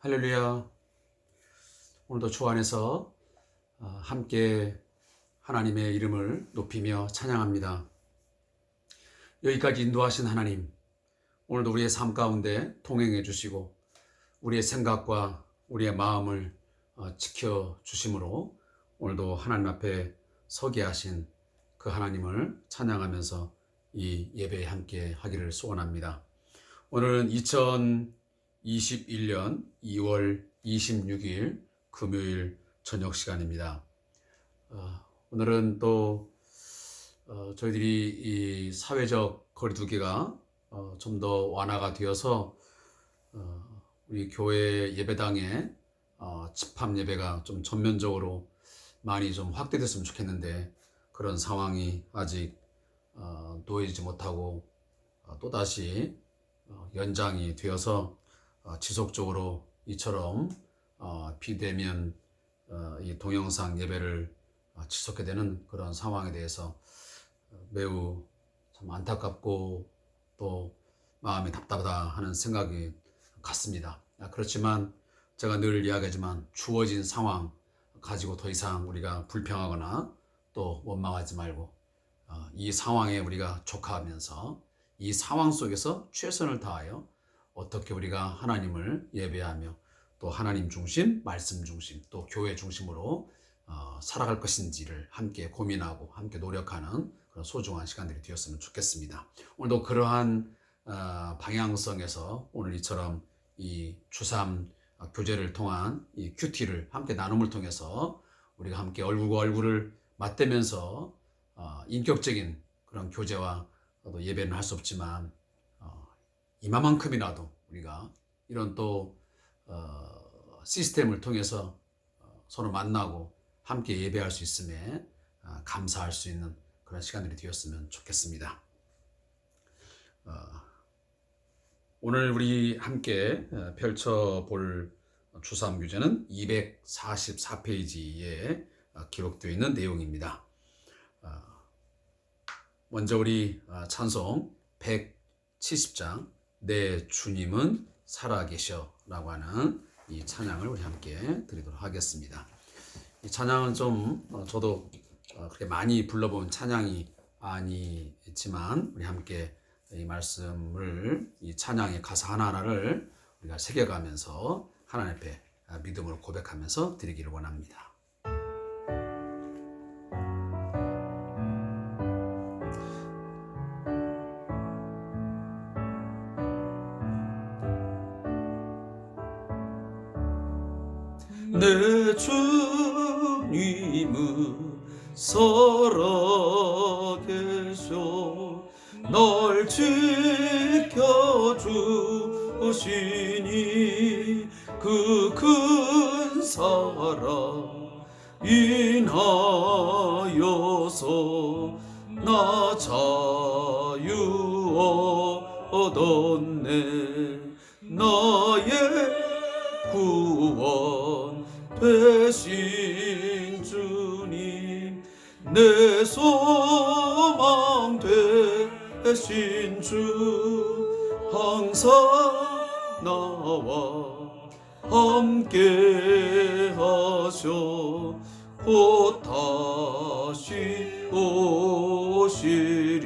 할렐루야. 오늘도 주 안에서 함께 하나님의 이름을 높이며 찬양합니다. 여기까지 인도하신 하나님, 오늘도 우리의 삶 가운데 동행해 주시고 우리의 생각과 우리의 마음을 지켜주심으로 오늘도 하나님 앞에 서게 하신 그 하나님을 찬양하면서 이 예배에 함께 하기를 소원합니다. 오늘은 2021년 2월 26일 금요일 저녁 시간입니다. 오늘은 또 저희들이 이 사회적 거리두기가 좀 더 완화가 되어서 우리 교회 예배당에 집합 예배가 좀 전면적으로 많이 좀 확대됐으면 좋겠는데 그런 상황이 아직 놓이지 못하고 또다시 연장이 되어서 지속적으로 이처럼 비대면 이 동영상 예배를 지속하게 되는 그런 상황에 대해서 매우 참 안타깝고 또 마음이 답답하다 하는 생각이 같습니다. 그렇지만 제가 늘 이야기하지만 주어진 상황 가지고 더 이상 우리가 불평하거나 또 원망하지 말고 이 상황에 우리가 족하면서 이 상황 속에서 최선을 다하여 어떻게 우리가 하나님을 예배하며 또 하나님 중심, 말씀 중심, 또 교회 중심으로 살아갈 것인지를 함께 고민하고 함께 노력하는 그런 소중한 시간들이 되었으면 좋겠습니다. 오늘도 그러한 방향성에서 오늘 이처럼 이 주3 교제를 통한 이 큐티를 함께 나눔을 통해서 우리가 함께 얼굴과 얼굴을 맞대면서 인격적인 그런 교제와 또 예배는 할 수 없지만 이마만큼이라도 우리가 이런 또 시스템을 통해서 서로 만나고 함께 예배할 수 있음에 감사할 수 있는 그런 시간들이 되었으면 좋겠습니다. 오늘 우리 함께 펼쳐볼 주3 교제는 244페이지에 기록되어 있는 내용입니다. 먼저 우리 찬송 170장 내 주님은 살아계셔 라고 하는 이 찬양을 우리 함께 드리도록 하겠습니다. 이 찬양은 좀 저도 그렇게 많이 불러본 찬양이 아니지만 우리 함께 이 말씀을 이 찬양의 가사 하나하나를 우리가 새겨가면서 하나님 앞에 믿음으로 고백하면서 드리기를 원합니다. 내 주님은 살아계셔 날 지켜주시니 그 큰 사랑 인하여서 나 자유 얻었네 나의 구원 되신 주님 내 소망 되신 주 항상 나와 함께 하셔 곧 다시 오시리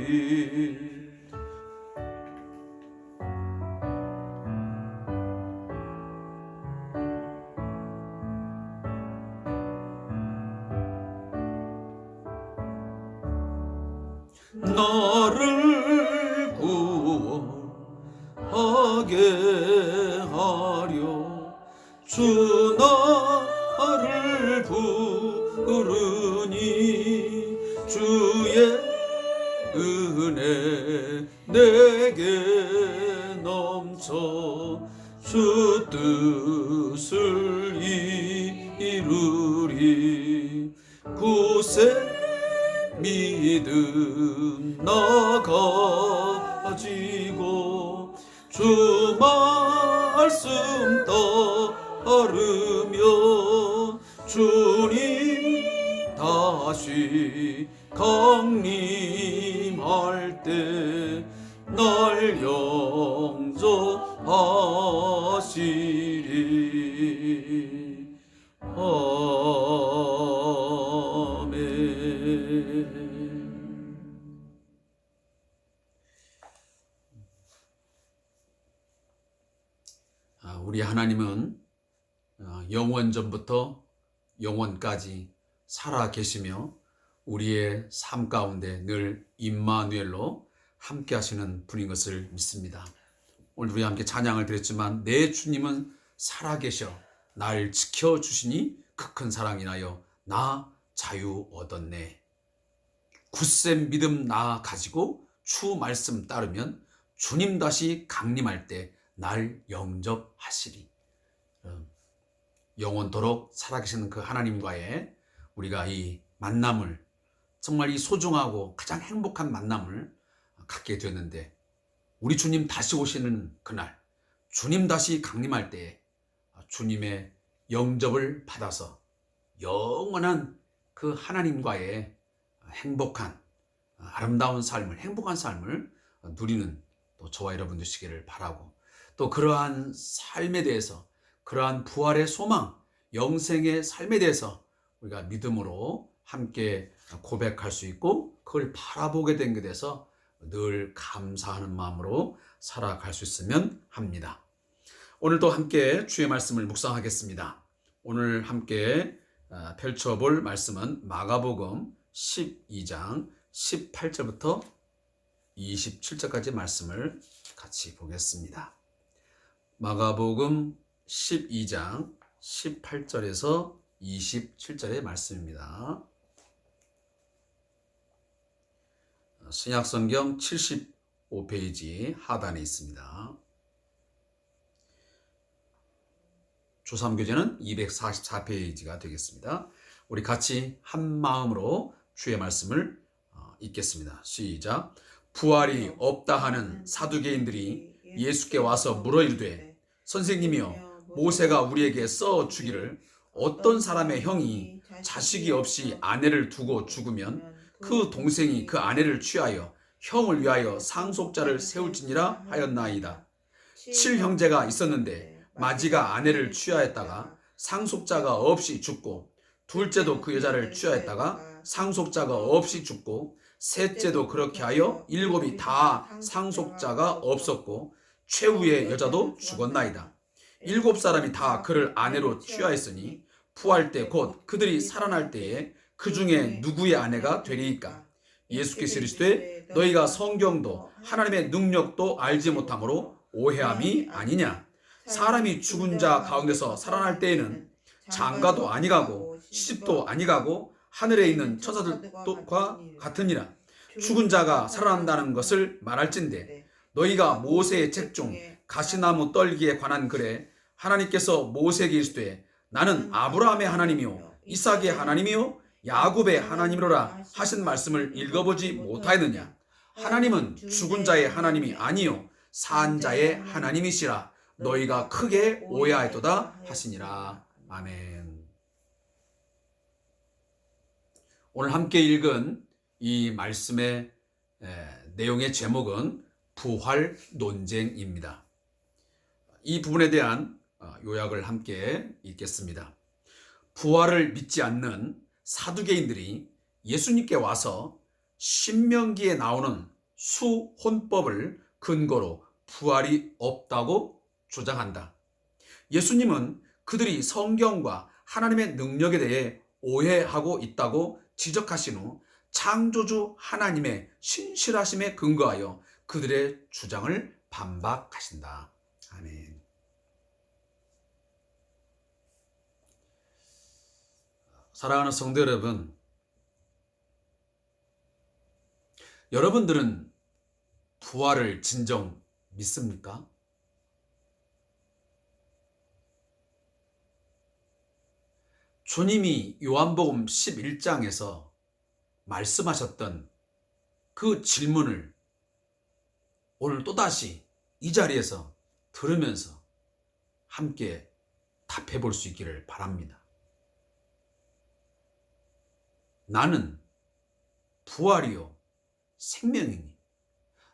나를 구원하게 하려 주 나를 부르니 주의 은혜 내게 넘쳐 주 뜻을 이루리 구세 믿음 나가지고 주 말씀 따르며 주님 다시 강림할 때 날 영접하시리 우리 하나님은 영원전부터 영원까지 살아 계시며 우리의 삶 가운데 늘 임마누엘로 함께 하시는 분인 것을 믿습니다. 오늘 우리 함께 찬양을 드렸지만 내 주님은 살아 계셔 날 지켜주시니 그 큰 사랑 인하여 나 자유 얻었네. 굳센 믿음 나 가지고 주 말씀 따르면 주님 다시 강림할 때 날 영접하시리. 영원토록 살아계시는 그 하나님과의 우리가 이 만남을, 정말 이 소중하고 가장 행복한 만남을 갖게 되었는데, 우리 주님 다시 오시는 그날, 주님 다시 강림할 때에 주님의 영접을 받아서 영원한 그 하나님과의 행복한 아름다운 삶을, 행복한 삶을 누리는 또 저와 여러분 되시기를 바라고, 또 그러한 삶에 대해서, 그러한 부활의 소망, 영생의 삶에 대해서 우리가 믿음으로 함께 고백할 수 있고 그걸 바라보게 된 것에 대해서 늘 감사하는 마음으로 살아갈 수 있으면 합니다. 오늘도 함께 주의 말씀을 묵상하겠습니다. 오늘 함께 펼쳐볼 말씀은 마가복음 12장 18절부터 27절까지 말씀을 같이 보겠습니다. 마가복음 12장 18절에서 27절의 말씀입니다. 신약성경 75페이지 하단에 있습니다. 조3교재는 244페이지가 되겠습니다. 우리 같이 한 마음으로 주의 말씀을 읽겠습니다. 시작. 부활이 없다 하는 사두개인들이 예수께 와서 물어 이르되 선생님이여, 모세가 우리에게 써 주기를 어떤 사람의 형이 자식이 없이 아내를 두고 죽으면 그 동생이 그 아내를 취하여 형을 위하여 상속자를 세울지니라 하였나이다. 7형제가 있었는데 마지가 아내를 취하였다가 상속자가 없이 죽고, 둘째도 그 여자를 취하였다가 상속자가 없이 죽고, 셋째도 그렇게 하여 7이 다 상속자가 없었고, 최후의 여자도 죽었나이다. 7사람이 다 그를 아내로 취하였으니 부활 때 곧 그들이 살아날 때에 그 중에 누구의 아내가 되리이까? 예수께서 이르시되 너희가 성경도 하나님의 능력도 알지 못함으로 오해함이 아니냐? 사람이 죽은 자 가운데서 살아날 때에는 장가도 아니가고 시집도 아니가고 하늘에 있는 천사들과 같으니라. 죽은 자가 살아난다는 것을 말할진대 너희가 모세의 책 중 가시나무 떨기에 관한 글에 하나님께서 모세에게 이르시되 나는 아브라함의 하나님이요 이삭의 하나님이요 야곱의 하나님이로라 하신 말씀을 읽어보지 못하였느냐? 하나님은 죽은 자의 하나님이 아니요 산 자의 하나님이시라. 너희가 크게 오해하였도다 하시니라. 아멘. 오늘 함께 읽은 이 말씀의 내용의 제목은 부활 논쟁입니다. 이 부분에 대한 요약을 함께 읽겠습니다. 부활을 믿지 않는 사두개인들이 예수님께 와서 신명기에 나오는 수혼법을 근거로 부활이 없다고 주장한다. 예수님은 그들이 성경과 하나님의 능력에 대해 오해하고 있다고 지적하신 후 창조주 하나님의 신실하심에 근거하여 그들의 주장을 반박하신다. 아멘. 사랑하는 성도 여러분, 여러분들은 부활을 진정 믿습니까? 주님이 요한복음 11장에서 말씀하셨던 그 질문을 오늘 또다시 이 자리에서 들으면서 함께 답해 볼 수 있기를 바랍니다. 나는 부활이요 생명이니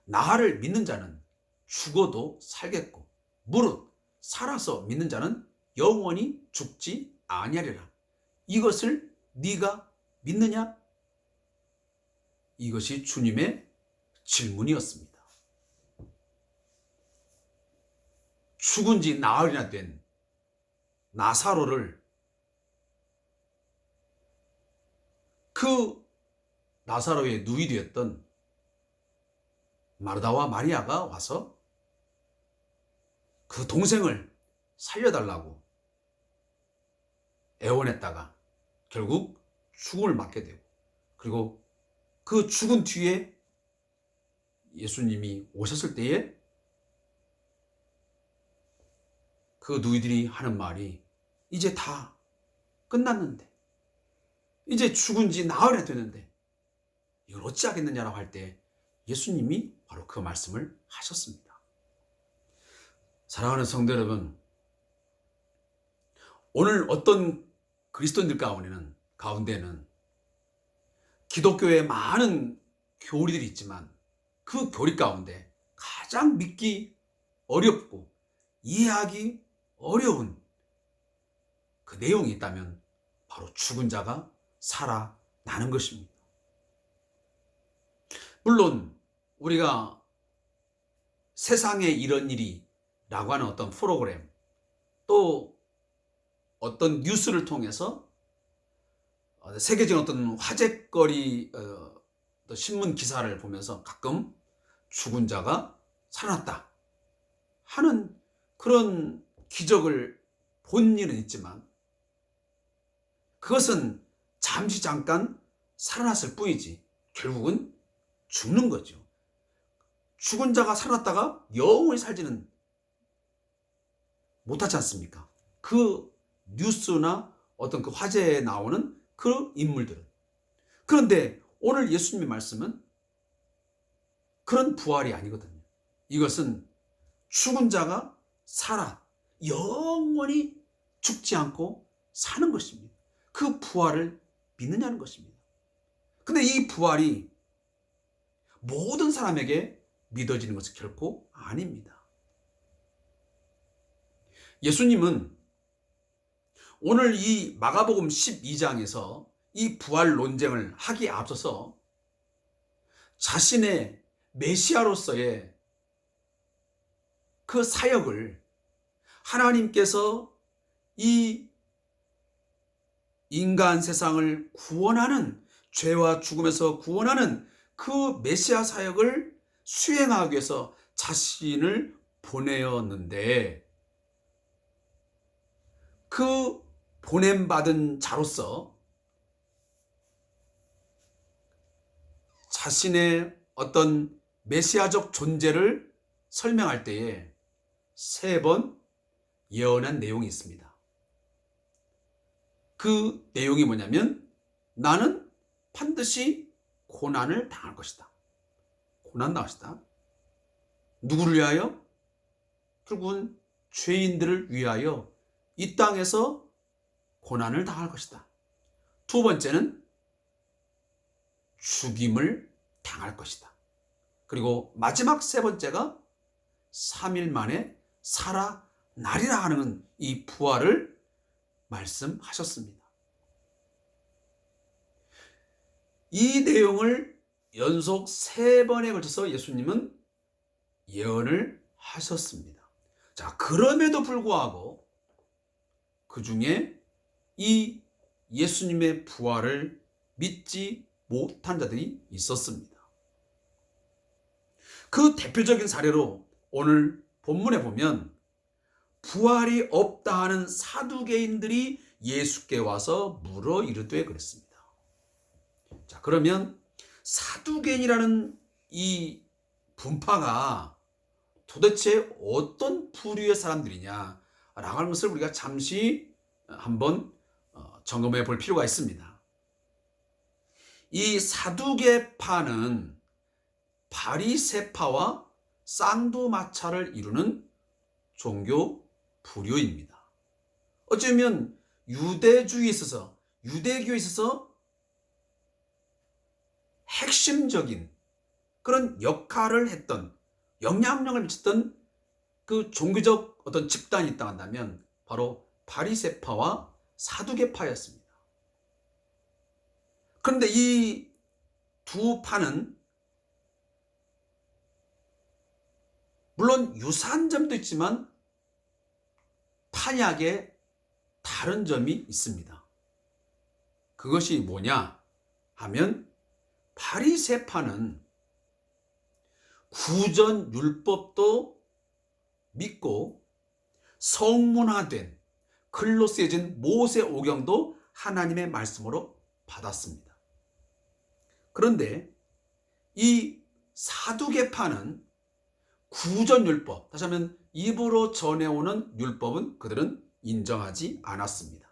나를 믿는 자는 죽어도 살겠고 무릇 살아서 믿는 자는 영원히 죽지 아니하리라. 이것을 네가 믿느냐? 이것이 주님의 질문이었습니다. 죽은 지 나흘이나 된 나사로를 그 나사로의 누이 되었던 마르다와 마리아가 와서 그 동생을 살려달라고 애원했다가 결국 죽음을 맞게 되고, 그리고 그 죽은 뒤에 예수님이 오셨을 때에 그 누이들이 하는 말이 이제 다 끝났는데, 이제 죽은 지 나흘이 됐는데 이걸 어찌 하겠느냐라고 할 때 예수님이 바로 그 말씀을 하셨습니다. 사랑하는 성도 여러분, 오늘 어떤 그리스도인들 가운데는 기독교에 많은 교리들이 있지만 그 교리 가운데 가장 믿기 어렵고 이해하기 어려운 그 내용이 있다면 바로 죽은 자가 살아나는 것입니다. 물론 우리가 세상에 이런 일이 라고 하는 어떤 프로그램, 또 어떤 뉴스를 통해서 세계적인 어떤 화제거리 신문 기사를 보면서 가끔 죽은 자가 살아났다 하는 그런 기적을 본 일은 있지만 그것은 잠시 잠깐 살아났을 뿐이지 결국은 죽는 거죠. 죽은 자가 살았다가 영원히 살지는 못하지 않습니까? 그 뉴스나 어떤 그 화제에 나오는 그 인물들은. 그런데 오늘 예수님의 말씀은 그런 부활이 아니거든요. 이것은 죽은 자가 살아 영원히 죽지 않고 사는 것입니다. 그 부활을 믿느냐는 것입니다. 근데 이 부활이 모든 사람에게 믿어지는 것은 결코 아닙니다. 예수님은 오늘 이 마가복음 12장에서 이 부활 논쟁을 하기에 앞서서 자신의 메시아로서의 그 사역을 하나님께서 이 인간 세상을 구원하는, 죄와 죽음에서 구원하는 그 메시아 사역을 수행하기 위해서 자신을 보내었는데, 그 보냄받은 자로서 자신의 어떤 메시아적 존재를 설명할 때에 3번 예언한 내용이 있습니다. 그 내용이 뭐냐면, 나는 반드시 고난을 당할 것이다. 고난 당할 것이다. 누구를 위하여? 결국은 죄인들을 위하여 이 땅에서 고난을 당할 것이다. 2번째는 죽임을 당할 것이다. 그리고 마지막 3번째가 3일 만에 살아나리라 하는 이 부활을 말씀하셨습니다. 이 내용을 연속 3번에 걸쳐서 예수님은 예언을 하셨습니다. 자, 그럼에도 불구하고 그 중에 이 예수님의 부활을 믿지 못한 자들이 있었습니다. 그 대표적인 사례로 오늘 본문에 보면 부활이 없다 하는 사두개인들이 예수께 와서 물어 이르되 그랬습니다. 자, 그러면 사두개인이라는 이 분파가 도대체 어떤 부류의 사람들이냐라고 하는 것을 우리가 잠시 한번 점검해 볼 필요가 있습니다. 이 사두개파는 바리새파와 쌍두마차를 이루는 종교 부류입니다. 어쩌면 유대주의에 있어서, 유대교에 있어서 핵심적인 그런 역할을 했던, 영향력을 미쳤던 그 종교적 어떤 집단이 있다고 한다면 바로 바리새파와 사두개파였습니다. 그런데 이 두 파는 물론 유사한 점도 있지만 판약에 다른 점이 있습니다. 그것이 뭐냐 하면 바리새파는 구전 율법도 믿고 성문화된 글로 쓰여진 모세 오경도 하나님의 말씀으로 받았습니다. 그런데 이 사두개파는 구전 율법, 다시 하면 입으로 전해오는 율법은 그들은 인정하지 않았습니다.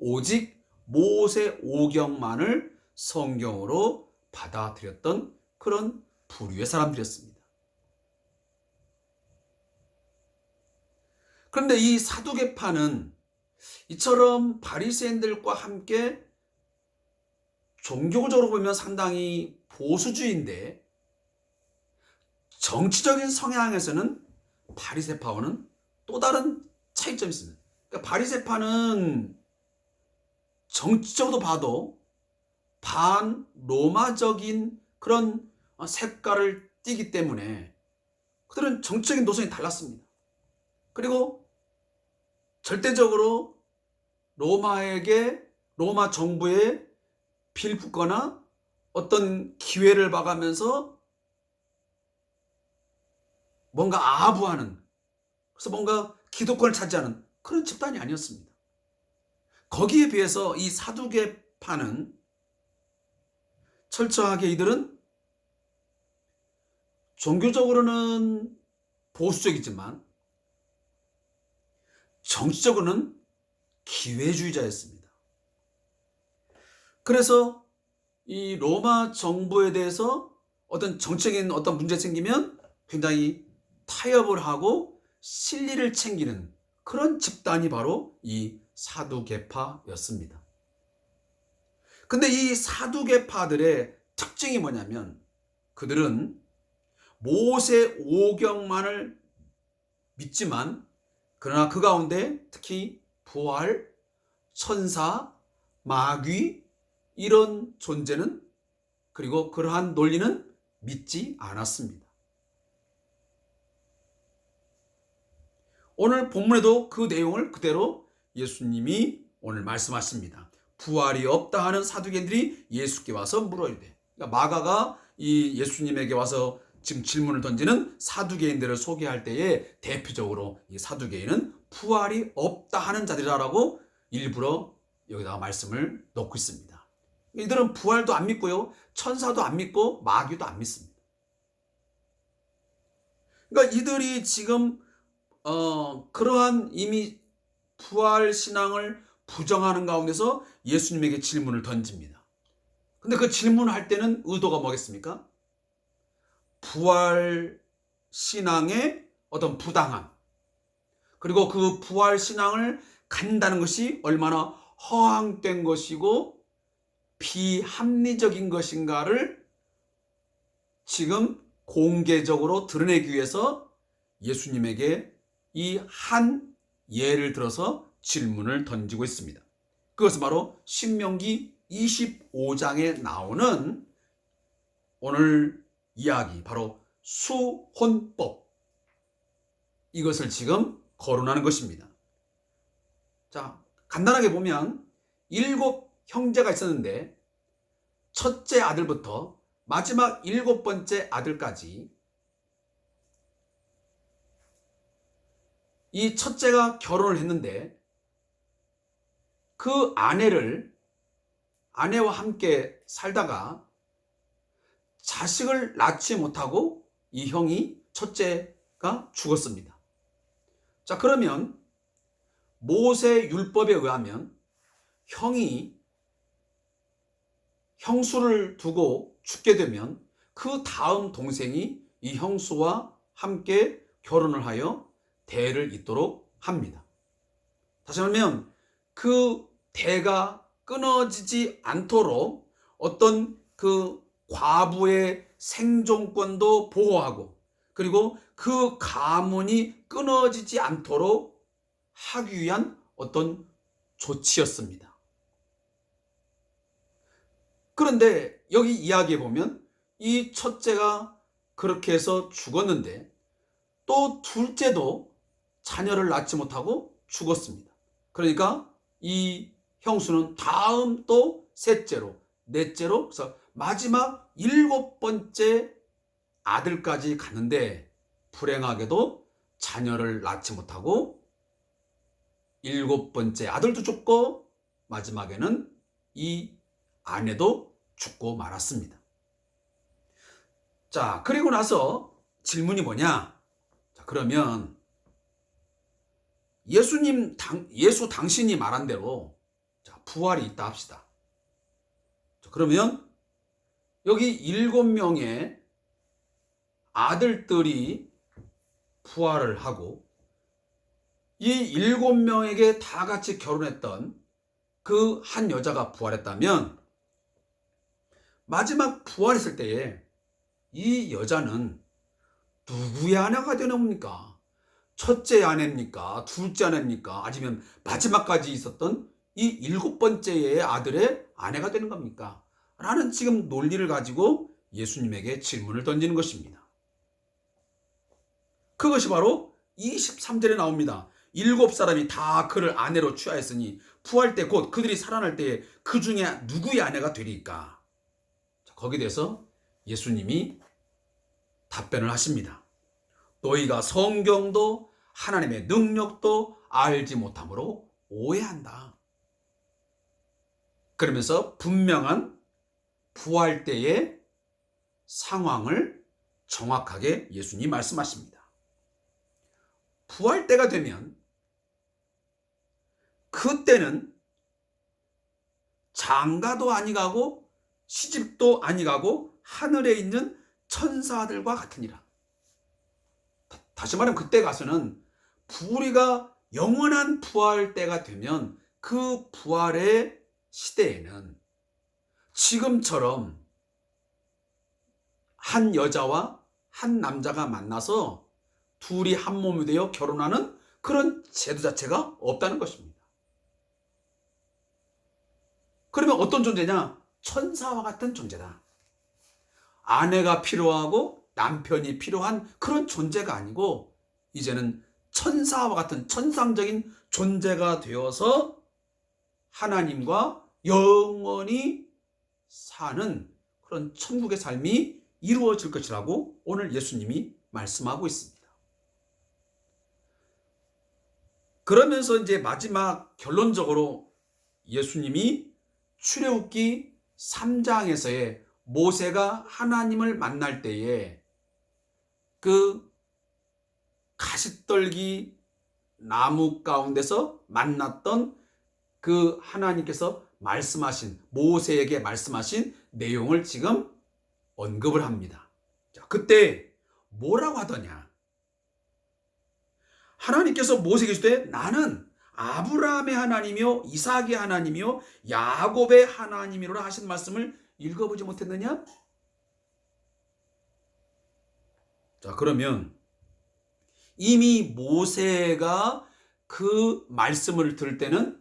오직 모세 오경만을 성경으로 받아들였던 그런 부류의 사람들이었습니다. 그런데 이 사두개파는 이처럼 바리새인들과 함께 종교적으로 보면 상당히 보수주의인데 정치적인 성향에서는 바리새파와는 또 다른 차이점이 있습니다. 그러니까 바리새파는 정치적으로 봐도 반로마적인 그런 색깔을 띠기 때문에 그들은 정치적인 노선이 달랐습니다. 그리고 절대적으로 로마 정부에 빌붙거나 어떤 기회를 봐가면서 뭔가 아부하는, 그래서 뭔가 기득권을 차지하는 그런 집단이 아니었습니다. 거기에 비해서 이 사두개파는 철저하게 이들은 종교적으로는 보수적이지만 정치적으로는 기회주의자였습니다. 그래서 이 로마 정부에 대해서 어떤 정치적인 어떤 문제 생기면 굉장히 타협을 하고 실리를 챙기는 그런 집단이 바로 이 사두개파였습니다. 근데 이 사두개파들의 특징이 뭐냐면 그들은 모세 오경만을 믿지만 그러나 그 가운데 특히 부활, 천사, 마귀 이런 존재는 그리고 그러한 논리는 믿지 않았습니다. 오늘 본문에도 그 내용을 그대로 예수님이 오늘 말씀하십니다. 부활이 없다 하는 사두개인들이 예수께 와서 물어이되, 그러니까 마가가 이 예수님에게 와서 지금 질문을 던지는 사두개인들을 소개할 때에 대표적으로 이 사두개인은 부활이 없다 하는 자들이라고 일부러 여기다가 말씀을 넣고 있습니다. 이들은 부활도 안 믿고요, 천사도 안 믿고 마귀도 안 믿습니다. 그러니까 이들이 지금 그러한 이미 부활 신앙을 부정하는 가운데서 예수님에게 질문을 던집니다. 근데 그 질문을 할 때는 의도가 뭐겠습니까? 부활 신앙의 어떤 부당함, 그리고 그 부활 신앙을 갖는다는 것이 얼마나 허황된 것이고 비합리적인 것인가를 지금 공개적으로 드러내기 위해서 예수님에게 이 한 예를 들어서 질문을 던지고 있습니다. 그것은 바로 신명기 25장에 나오는 오늘 이야기, 바로 수혼법, 이것을 지금 거론하는 것입니다. 자, 간단하게 보면 7 형제가 있었는데 첫째 아들부터 마지막 7번째 아들까지 이 첫째가 결혼을 했는데 그 아내와 함께 살다가 자식을 낳지 못하고 이 형이 첫째가 죽었습니다. 자, 그러면 모세 율법에 의하면 형이 형수를 두고 죽게 되면 그 다음 동생이 이 형수와 함께 결혼을 하여 대를 잇도록 합니다. 다시 말하면 그 대가 끊어지지 않도록 어떤 그 과부의 생존권도 보호하고, 그리고 그 가문이 끊어지지 않도록 하기 위한 어떤 조치였습니다. 그런데 여기 이야기에 보면 이 첫째가 그렇게 해서 죽었는데 또 둘째도 자녀를 낳지 못하고 죽었습니다. 그러니까 이 형수는 다음 또 셋째로, 넷째로, 그래서 마지막 7번째 아들까지 갔는데 불행하게도 자녀를 낳지 못하고 7번째 아들도 죽고 마지막에는 이 아내도 죽고 말았습니다. 자, 그리고 나서 질문이 뭐냐? 자, 그러면 예수 당신이 말한 대로 자, 부활이 있다 합시다. 자, 그러면 여기 7명의 아들들이 부활을 하고 이 7명에게 다 같이 결혼했던 그 한 여자가 부활했다면 마지막 부활했을 때에 이 여자는 누구의 아내가 되는 겁니까? 첫째 아내입니까? 둘째 아내입니까? 아니면 마지막까지 있었던 이 7번째의 아들의 아내가 되는 겁니까? 라는 지금 논리를 가지고 예수님에게 질문을 던지는 것입니다. 그것이 바로 23절에 나옵니다. 7사람이 다 그를 아내로 취하였으니 부활 때 곧 그들이 살아날 때에 그 중에 누구의 아내가 되리까? 거기에 대해서 예수님이 답변을 하십니다. 너희가 성경도 하나님의 능력도 알지 못함으로 오해한다. 그러면서 분명한 부활 때의 상황을 정확하게 예수님이 말씀하십니다. 부활 때가 되면 그때는 장가도 아니 가고 시집도 아니 가고 하늘에 있는 천사들과 같으니라. 다시 말하면 그때 가서는 우리가 영원한 부활 때가 되면 그 부활의 시대에는 지금처럼 한 여자와 한 남자가 만나서 둘이 한 몸이 되어 결혼하는 그런 제도 자체가 없다는 것입니다. 그러면 어떤 존재냐? 천사와 같은 존재다. 아내가 필요하고 남편이 필요한 그런 존재가 아니고 이제는 천사와 같은 천상적인 존재가 되어서 하나님과 영원히 사는 그런 천국의 삶이 이루어질 것이라고 오늘 예수님이 말씀하고 있습니다. 그러면서 이제 마지막 결론적으로 예수님이 출애굽기 3장에서의 모세가 하나님을 만날 때에 그 가시떨기 나무 가운데서 만났던 그 하나님께서 말씀하신 모세에게 말씀하신 내용을 지금 언급을 합니다. 자, 그때 뭐라고 하더냐? 하나님께서 모세에게 이르시되 나는 아브라함의 하나님이요 이삭의 하나님이요 야곱의 하나님이로라 하신 말씀을 읽어보지 못했느냐? 자, 그러면 이미 모세가 그 말씀을 들을 때는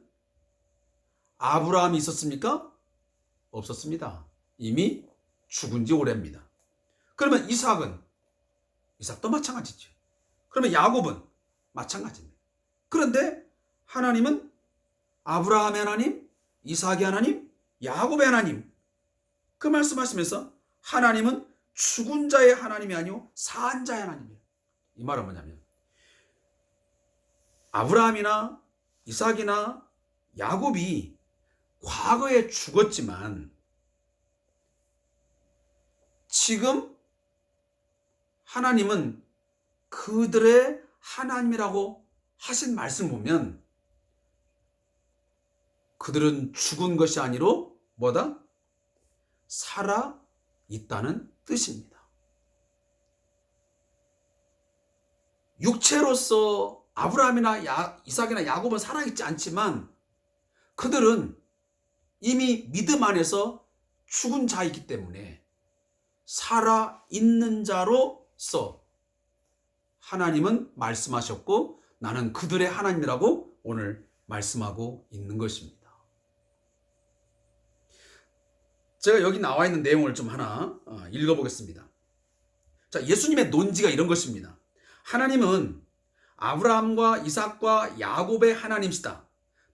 아브라함이 있었습니까? 없었습니다. 이미 죽은 지 오래입니다. 그러면 이삭도 마찬가지죠. 그러면 야곱은 마찬가지입니다. 그런데 하나님은 아브라함의 하나님, 이삭의 하나님, 야곱의 하나님 그 말씀하시면서 하나님은 죽은 자의 하나님이 아니오 산 자의 하나님이에요. 이 말은 뭐냐면 아브라함이나 이삭이나 야곱이 과거에 죽었지만 지금 하나님은 그들의 하나님이라고 하신 말씀 보면 그들은 죽은 것이 아니로 뭐다? 살아 있다는 뜻입니다. 육체로서 아브라함이나 이삭이나 야곱은 살아있지 않지만 그들은 이미 믿음 안에서 죽은 자이기 때문에 살아있는 자로서 하나님은 말씀하셨고 나는 그들의 하나님이라고 오늘 말씀하고 있는 것입니다. 제가 여기 나와 있는 내용을 좀 하나 읽어보겠습니다. 자, 예수님의 논지가 이런 것입니다. 하나님은 아브라함과 이삭과 야곱의 하나님이시다.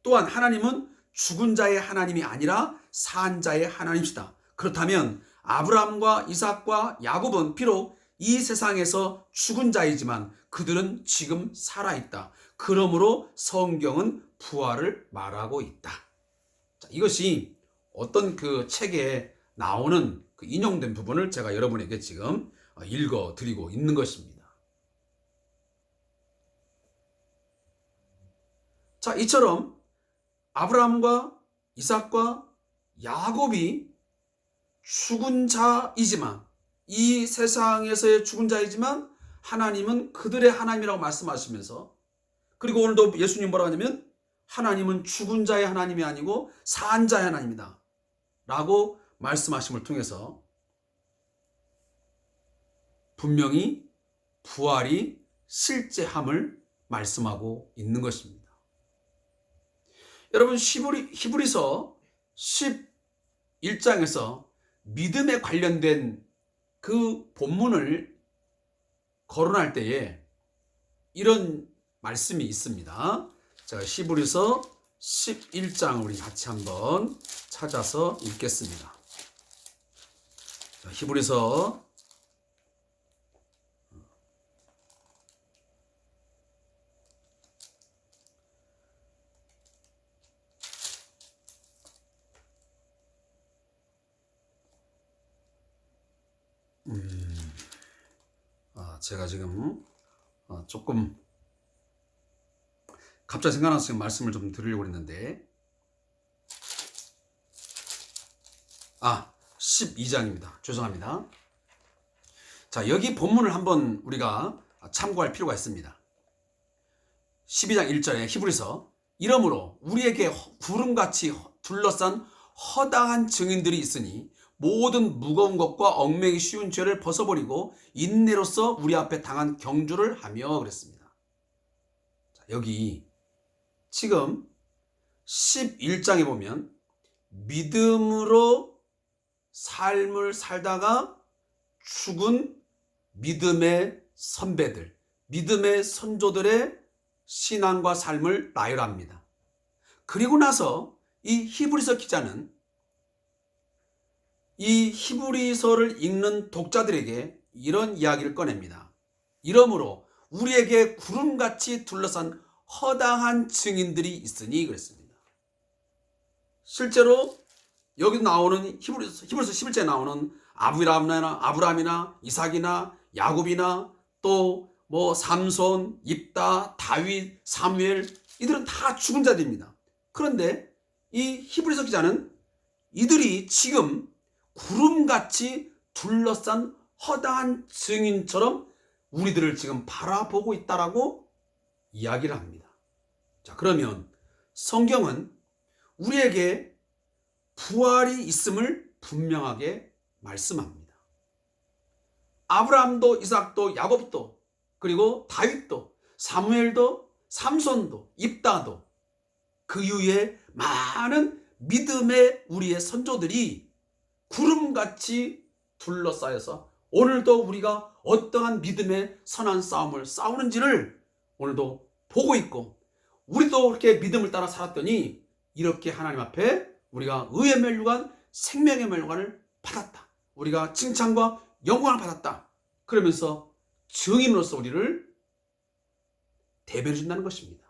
또한 하나님은 죽은 자의 하나님이 아니라 산 자의 하나님이시다. 그렇다면 아브라함과 이삭과 야곱은 비록 이 세상에서 죽은 자이지만 그들은 지금 살아있다. 그러므로 성경은 부활을 말하고 있다. 자, 이것이 어떤 그 책에 나오는 그 인용된 부분을 제가 여러분에게 지금 읽어 드리고 있는 것입니다. 자, 이처럼 아브라함과 이삭과 야곱이 죽은 자이지만, 이 세상에서의 죽은 자이지만 하나님은 그들의 하나님이라고 말씀하시면서, 그리고 오늘도 예수님 뭐라고 하냐면 하나님은 죽은 자의 하나님이 아니고 산 자의 하나님이다 라고 말씀하심을 통해서 분명히 부활이 실제함을 말씀하고 있는 것입니다. 여러분, 히브리서 11장에서 믿음에 관련된 그 본문을 거론할 때에 이런 말씀이 있습니다. 자, 히브리서 11장 우리 같이 한번 찾아서 읽겠습니다. 자, 히브리서 11장 제가 지금 조금 갑자기 생각나서 지금 말씀을 좀 드리려고 했는데 12장입니다. 죄송합니다. 자, 여기 본문을 한번 우리가 참고할 필요가 있습니다. 12장 1절에 히브리서 이러므로 우리에게 구름같이 둘러싼 허다한 증인들이 있으니 모든 무거운 것과 얽매기 쉬운 죄를 벗어버리고 인내로서 우리 앞에 당한 경주를 하며 그랬습니다. 자, 여기 지금 11장에 보면 믿음으로 삶을 살다가 죽은 믿음의 선배들, 믿음의 선조들의 신앙과 삶을 나열합니다. 그리고 나서 이 히브리서 기자는 이 히브리서를 읽는 독자들에게 이런 이야기를 꺼냅니다. 이러므로 우리에게 구름같이 둘러싼 허다한 증인들이 있으니 그랬습니다. 실제로 여기 나오는 히브리서 11장에 나오는 아브라함이나 이삭이나 야곱이나 또 삼손, 입다, 다윗, 사무엘, 이들은 다 죽은 자들입니다. 그런데 이 히브리서 기자는 이들이 지금 구름같이 둘러싼 허다한 증인처럼 우리들을 지금 바라보고 있다라고 이야기를 합니다. 자, 그러면 성경은 우리에게 부활이 있음을 분명하게 말씀합니다. 아브라함도 이삭도 야곱도 그리고 다윗도 사무엘도 삼손도 입다도 그 이후에 많은 믿음의 우리의 선조들이 구름같이 둘러싸여서 오늘도 우리가 어떠한 믿음의 선한 싸움을 싸우는지를 오늘도 보고 있고, 우리도 그렇게 믿음을 따라 살았더니 이렇게 하나님 앞에 우리가 의의 멸류관, 생명의 멸류관을 받았다. 우리가 칭찬과 영광을 받았다. 그러면서 증인으로서 우리를 대변해 준다는 것입니다.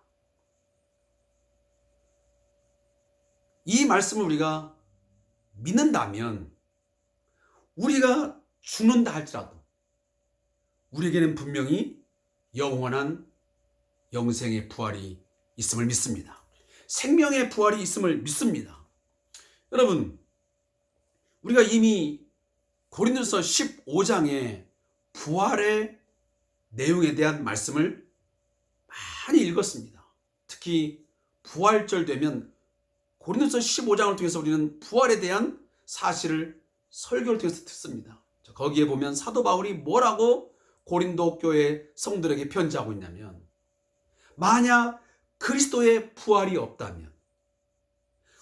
이 말씀을 우리가 믿는다면 우리가 죽는다 할지라도 우리에게는 분명히 영원한 영생의 부활이 있음을 믿습니다. 생명의 부활이 있음을 믿습니다. 여러분, 우리가 이미 고린도서 15장의 부활의 내용에 대한 말씀을 많이 읽었습니다. 특히 부활절 되면 고린도서 15장을 통해서 우리는 부활에 대한 사실을 설교를 통해서 듣습니다. 거기에 보면 사도 바울이 뭐라고 고린도 교회 성들에게 편지하고 있냐면, 만약 그리스도의 부활이 없다면,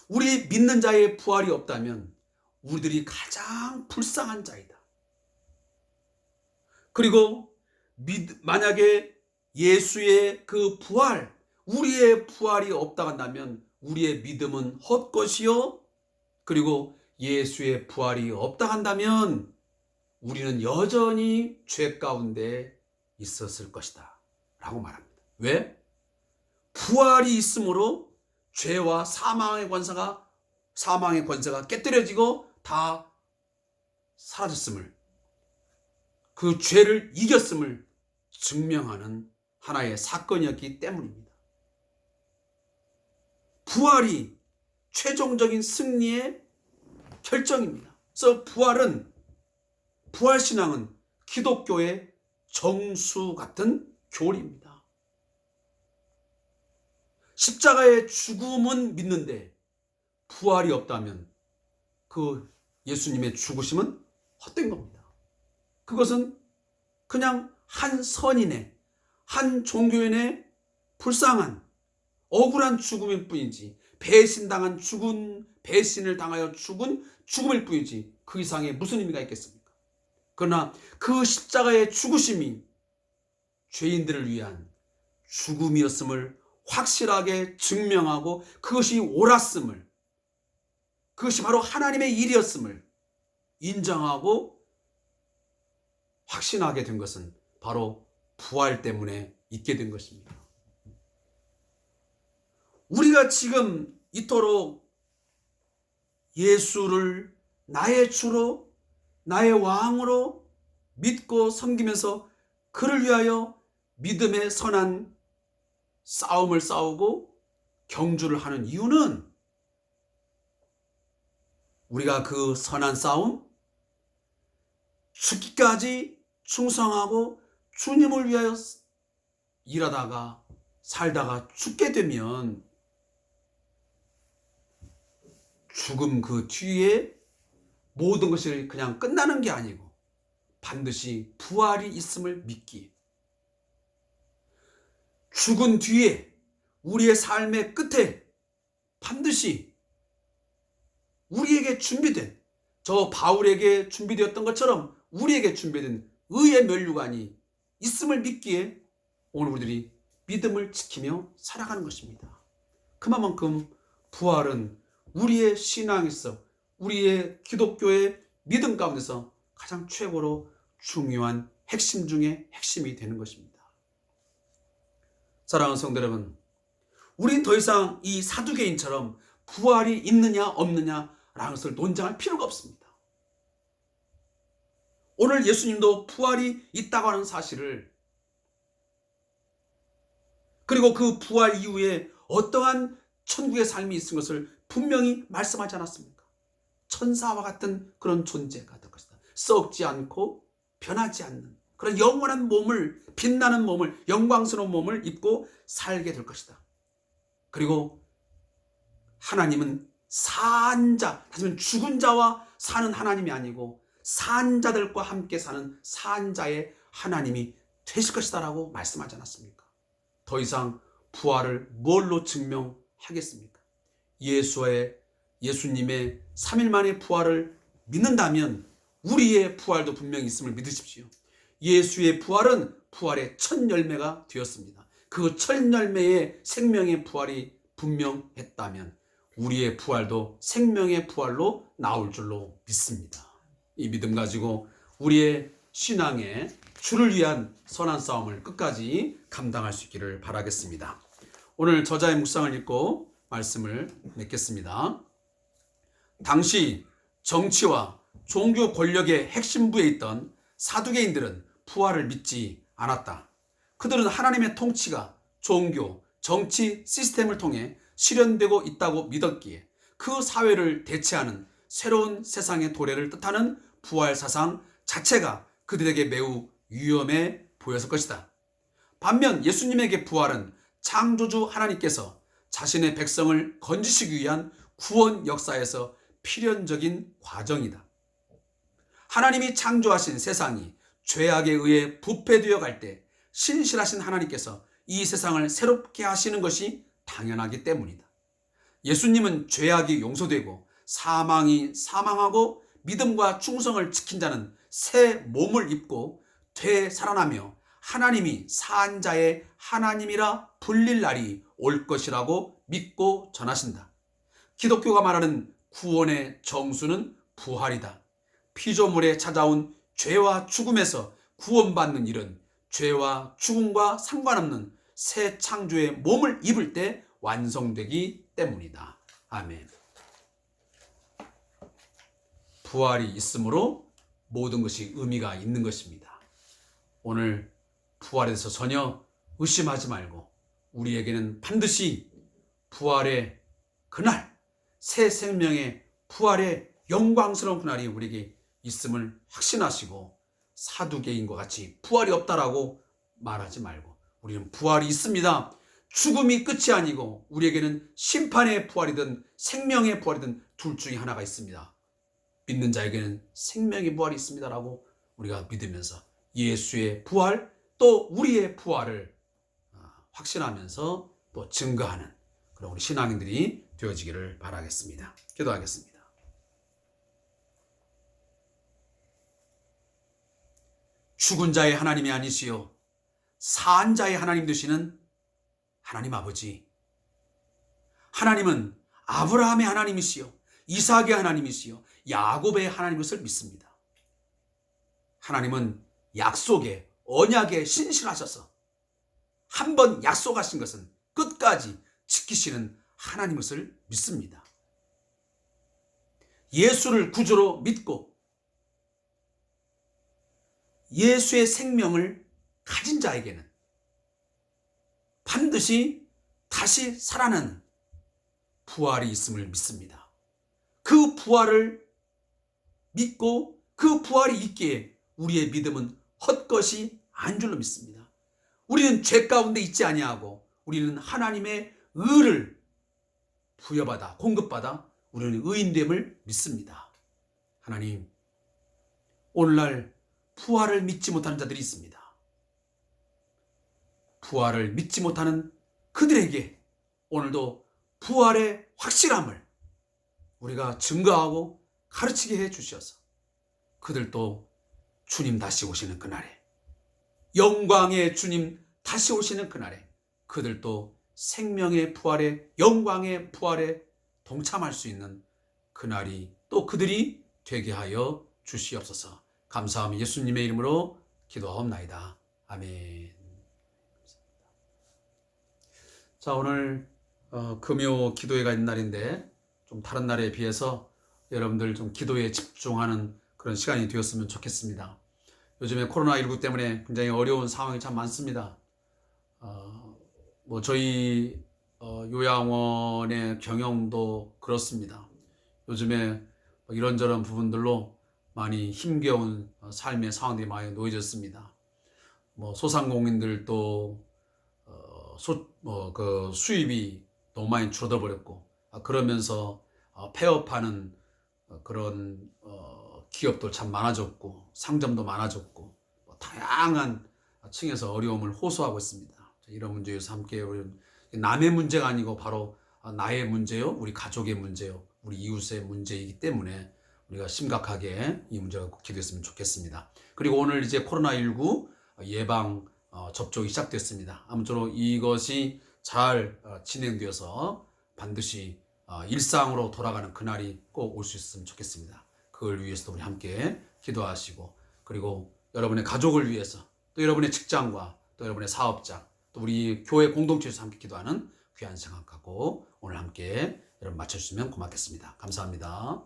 우리 믿는 자의 부활이 없다면 우리들이 가장 불쌍한 자이다. 그리고 만약에 예수의 그 부활, 우리의 부활이 없다 한다면 우리의 믿음은 헛것이요. 그리고 예수의 부활이 없다 한다면 우리는 여전히 죄 가운데 있었을 것이다 라고 말합니다. 왜? 부활이 있으므로 죄와 사망의 권세가 깨뜨려지고 다 사라졌음을, 그 죄를 이겼음을 증명하는 하나의 사건이었기 때문입니다. 부활이 최종적인 승리의 결정입니다. 그래서 부활신앙은 기독교의 정수 같은 교리입니다. 십자가의 죽음은 믿는데 부활이 없다면 그 예수님의 죽으심은 헛된 겁니다. 그것은 그냥 한 선인의, 한 종교인의 불쌍한 억울한 죽음일 뿐이지, 배신당한 배신을 당하여 죽은 죽음일 뿐이지 그 이상의 무슨 의미가 있겠습니까? 그러나 그 십자가의 죽으심이 죄인들을 위한 죽음이었음을 확실하게 증명하고 그것이 옳았음을, 그것이 바로 하나님의 일이었음을 인정하고 확신하게 된 것은 바로 부활 때문에 있게 된 것입니다. 우리가 지금 이토록 예수를 나의 주로, 나의 왕으로 믿고 섬기면서 그를 위하여 믿음의 선한 싸움을 싸우고 경주를 하는 이유는 우리가 그 선한 싸움, 죽기까지 충성하고 주님을 위하여 일하다가 살다가 죽게 되면 죽음 그 뒤에 모든 것이 그냥 끝나는 게 아니고 반드시 부활이 있음을 믿기에, 죽은 뒤에 우리의 삶의 끝에 반드시 우리에게 준비된, 저 바울에게 준비되었던 것처럼 우리에게 준비된 의의 면류관이 있음을 믿기에 오늘 우리들이 믿음을 지키며 살아가는 것입니다. 그만큼 부활은 우리의 신앙에서, 우리의 기독교의 믿음 가운데서 가장 최고로 중요한 핵심 중에 핵심이 되는 것입니다. 사랑하는 성도 여러분, 우린 더 이상 이 사두개인처럼 부활이 있느냐 없느냐라는 것을 논쟁할 필요가 없습니다. 오늘 예수님도 부활이 있다고 하는 사실을, 그리고 그 부활 이후에 어떠한 천국의 삶이 있은 것을 분명히 말씀하지 않았습니까? 천사와 같은 그런 존재가 될 것이다. 썩지 않고 변하지 않는 그런 영원한 몸을, 빛나는 몸을, 영광스러운 몸을 입고 살게 될 것이다. 그리고 하나님은 산 자, 하지만 죽은 자와 사는 하나님이 아니고 산 자들과 함께 사는 산 자의 하나님이 되실 것이다 라고 말씀하지 않았습니까? 더 이상 부활을 뭘로 증명하겠습니까? 예수님의 3일 만의 부활을 믿는다면 우리의 부활도 분명히 있음을 믿으십시오. 예수의 부활은 부활의 첫 열매가 되었습니다. 그 첫 열매의 생명의 부활이 분명했다면 우리의 부활도 생명의 부활로 나올 줄로 믿습니다. 이 믿음 가지고 우리의 신앙의 주를 위한 선한 싸움을 끝까지 감당할 수 있기를 바라겠습니다. 오늘 저자의 묵상을 읽고 말씀을 맺겠습니다. 당시 정치와 종교 권력의 핵심부에 있던 사두개인들은 부활을 믿지 않았다. 그들은 하나님의 통치가 종교, 정치 시스템을 통해 실현되고 있다고 믿었기에 그 사회를 대체하는 새로운 세상의 도래를 뜻하는 부활 사상 자체가 그들에게 매우 위험해 보였을 것이다. 반면 예수님에게 부활은 창조주 하나님께서 자신의 백성을 건지시기 위한 구원 역사에서 필연적인 과정이다. 하나님이 창조하신 세상이 죄악에 의해 부패되어 갈 때 신실하신 하나님께서 이 세상을 새롭게 하시는 것이 당연하기 때문이다. 예수님은 죄악이 용서되고 사망이 사망하고 믿음과 충성을 지킨 자는 새 몸을 입고 되살아나며 하나님이 사한 자의 하나님이라 불릴 날이 올 것이라고 믿고 전하신다. 기독교가 말하는 구원의 정수는 부활이다. 피조물에 찾아온 죄와 죽음에서 구원받는 일은 죄와 죽음과 상관없는 새 창조의 몸을 입을 때 완성되기 때문이다. 아멘. 부활이 있으므로 모든 것이 의미가 있는 것입니다. 오늘 부활에 대해서 전혀 의심하지 말고 우리에게는 반드시 부활의 그날, 새 생명의 부활의 영광스러운 그날이 우리에게 있음을 확신하시고 사두개인과 같이 부활이 없다라고 말하지 말고 우리는 부활이 있습니다. 죽음이 끝이 아니고 우리에게는 심판의 부활이든 생명의 부활이든 둘 중에 하나가 있습니다. 믿는 자에게는 생명의 부활이 있습니다라고 우리가 믿으면서 예수의 부활 또 우리의 부활을 확신하면서 또 증거하는 그런 우리 신앙인들이 되어지기를 바라겠습니다. 기도하겠습니다. 죽은 자의 하나님이 아니시요 산 자의 하나님 되시는 하나님 아버지, 하나님은 아브라함의 하나님이시요 이삭의 하나님이시요 야곱의 하나님 것을 믿습니다. 하나님은 약속에 언약에 신실하셔서 한 번 약속하신 것은 끝까지 지키시는 하나님 것을 믿습니다. 예수를 구주로 믿고 예수의 생명을 가진 자에게는 반드시 다시 살아나는 부활이 있음을 믿습니다. 그 부활을 믿고 그 부활이 있기에 우리의 믿음은 헛것이 아닌 줄로 믿습니다. 우리는 죄 가운데 있지 아니하고 우리는 하나님의 의를 부여받아 공급받아 우리는 의인됨을 믿습니다. 하나님, 오늘날 부활을 믿지 못하는 자들이 있습니다. 부활을 믿지 못하는 그들에게 오늘도 부활의 확실함을 우리가 증거하고 가르치게 해 주셔서 그들도 주님 다시 오시는 그날에 영광의 주님 다시 오시는 그날에 그들도 생명의 부활에 영광의 부활에 동참할 수 있는 그날이 또 그들이 되게 하여 주시옵소서. 감사하며 예수님의 이름으로 기도하옵나이다. 아멘. 자, 오늘 금요 기도회가 있는 날인데 좀 다른 날에 비해서 여러분들 좀 기도에 집중하는 그런 시간이 되었으면 좋겠습니다. 요즘에 코로나19 때문에 굉장히 어려운 상황이 참 많습니다. 저희 요양원의 경영도 그렇습니다. 요즘에 이런저런 부분들로 많이 힘겨운 삶의 상황들이 많이 놓여졌습니다. 소상공인들도 수입이 너무 많이 줄어들어 버렸고 그러면서 폐업하는 그런 기업도 참 많아졌고 상점도 많아졌고 다양한 층에서 어려움을 호소하고 있습니다. 이런 문제에서 함께 우리 남의 문제가 아니고 바로 나의 문제요, 우리 가족의 문제요, 우리 이웃의 문제이기 때문에 우리가 심각하게 이 문제가 꼭 기도했으면 좋겠습니다. 그리고 오늘 이제 코로나19 예방 접종이 시작됐습니다. 아무쪼록 이것이 잘 진행되어서 반드시 일상으로 돌아가는 그날이 꼭 올 수 있었으면 좋겠습니다. 그걸 위해서도 우리 함께 기도하시고 그리고 여러분의 가족을 위해서 또 여러분의 직장과 또 여러분의 사업장 또 우리 교회 공동체에서 함께 기도하는 귀한 생각 갖고 오늘 함께 여러분 맞춰주시면 고맙겠습니다. 감사합니다.